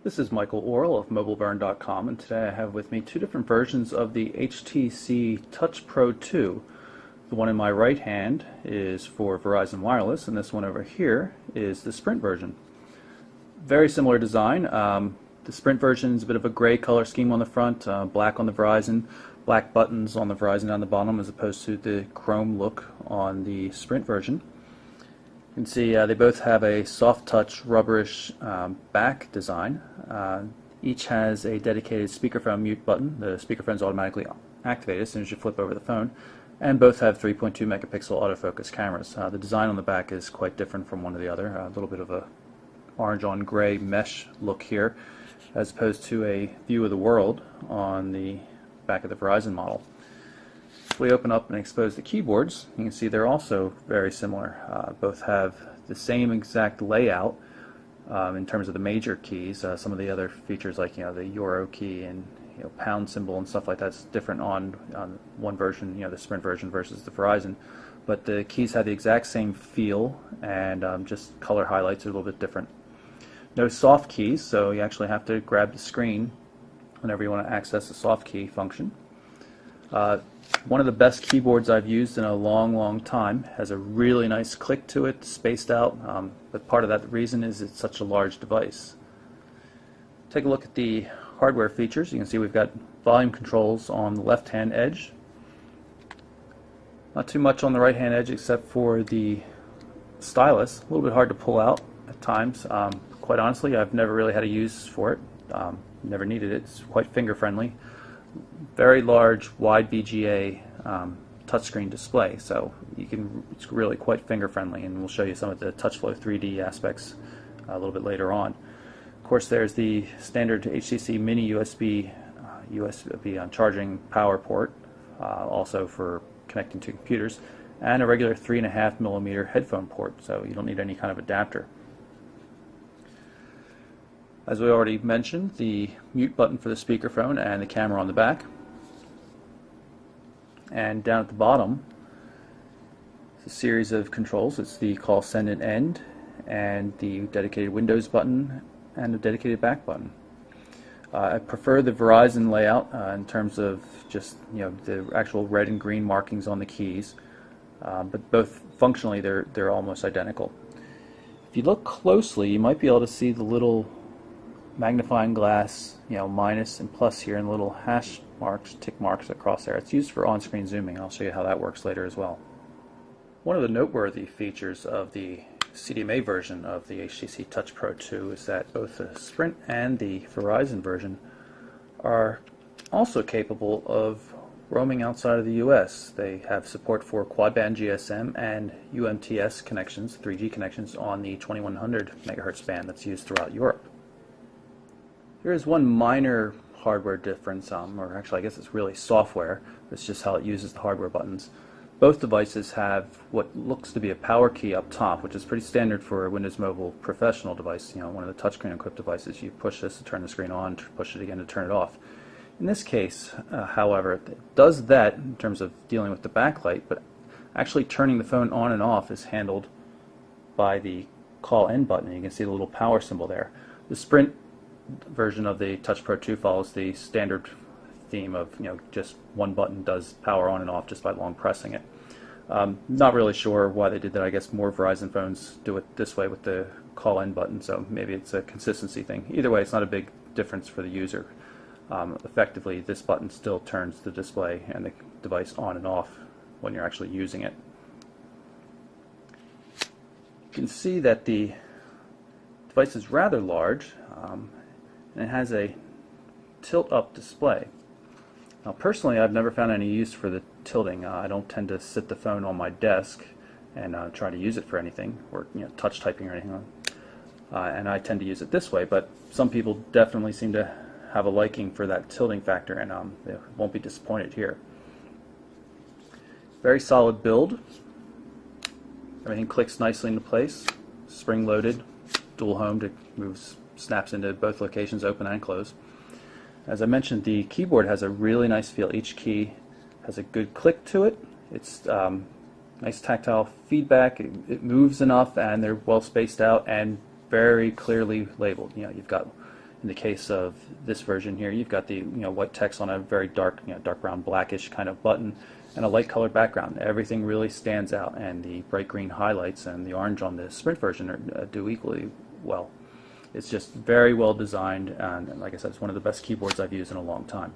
This is Michael Orrell of MobileBurn.com, and today I have with me two different versions of the HTC Touch Pro 2. The one in my right hand is for Verizon Wireless, and this one over here is the Sprint version. Very similar design. The Sprint version is a bit of a gray color scheme on the front, black on the Verizon, black buttons on the Verizon on the bottom, as opposed to the chrome look on the Sprint version. You can see they both have a soft touch rubberish back design. Each has a dedicated speakerphone mute button. The speakerphone is automatically activated as soon as you flip over the phone, and both have 3.2 megapixel autofocus cameras. The design on the back is quite different from one to the other. A little bit of a orange on gray mesh look here, as opposed to a view of the world on the back of the Verizon model. If we open up and expose the keyboards, you can see they're also very similar. Both have the same exact layout in terms of the major keys. Some of the other features, like the Euro key and pound symbol and stuff like that's different on one version, the Sprint version versus the Verizon. But the keys have the exact same feel, and just color highlights are a little bit different. No soft keys, so you actually have to grab the screen whenever you want to access the soft key function. One of the best keyboards I've used in a long time. Has a really nice click to it, spaced out, but part of that reason is it's such a large device. Take a look at the hardware features. You can see we've got volume controls on the left hand edge. Not too much on the right hand edge except for the stylus. A little bit hard to pull out at times. Quite honestly, I've never really had a use for it. Never needed it. It's quite finger friendly. Very large, wide VGA touchscreen display, so it's really quite finger friendly, and we'll show you some of the TouchFlow 3D aspects a little bit later on. Of course, there's the standard HTC Mini USB charging power port, also for connecting to computers, and a regular 3.5mm headphone port, so you don't need any kind of adapter. As we already mentioned, the mute button for the speakerphone and the camera on the back. And down at the bottom, it's a series of controls. It's the call, send, and end, and the dedicated Windows button and the dedicated back button. I prefer the Verizon layout in terms of just the actual red and green markings on the keys, but both functionally they're almost identical. If you look closely, you might be able to see the little magnifying glass, minus and plus here, and little hash marks, tick marks across there. It's used for on-screen zooming. I'll show you how that works later as well. One of the noteworthy features of the CDMA version of the HTC Touch Pro 2 is that both the Sprint and the Verizon version are also capable of roaming outside of the US. They have support for quad-band GSM and UMTS connections, 3G connections, on the 2100 MHz band that's used throughout Europe. There is one minor hardware difference, or actually I guess it's really software. It's just how it uses the hardware buttons. Both devices have what looks to be a power key up top, which is pretty standard for a Windows Mobile Professional device. One of the touchscreen equipped devices, you push this to turn the screen on, push it again to turn it off. In this case, however, it does that in terms of dealing with the backlight, but actually turning the phone on and off is handled by the call end button. You can see the little power symbol there. The Sprint version of the Touch Pro 2 follows the standard theme of just one button does power on and off just by long pressing it. Not really sure why they did that. I guess more Verizon phones do it this way with the call in button, so maybe it's a consistency thing. Either way, it's not a big difference for the user. Effectively, this button still turns the display and the device on and off when you're actually using it. You can see that the device is rather large, and it has a tilt-up display. Now, personally, I've never found any use for the tilting. I don't tend to sit the phone on my desk and try to use it for anything, or touch typing or anything. And I tend to use it this way, but some people definitely seem to have a liking for that tilting factor, and they won't be disappointed here. Very solid build. Everything clicks nicely into place. Spring-loaded, dual home to move, snaps into both locations, open and close. As I mentioned, the keyboard has a really nice feel. Each key has a good click to it. It's nice tactile feedback. It moves enough, and they're well spaced out and very clearly labeled. You've got In the case of this version here, you've got the white text on a very dark, dark brown, blackish kind of button, and a light colored background. Everything really stands out, and the bright green highlights and the orange on the Sprint version do equally well. It's just very well designed, and like I said, it's one of the best keyboards I've used in a long time.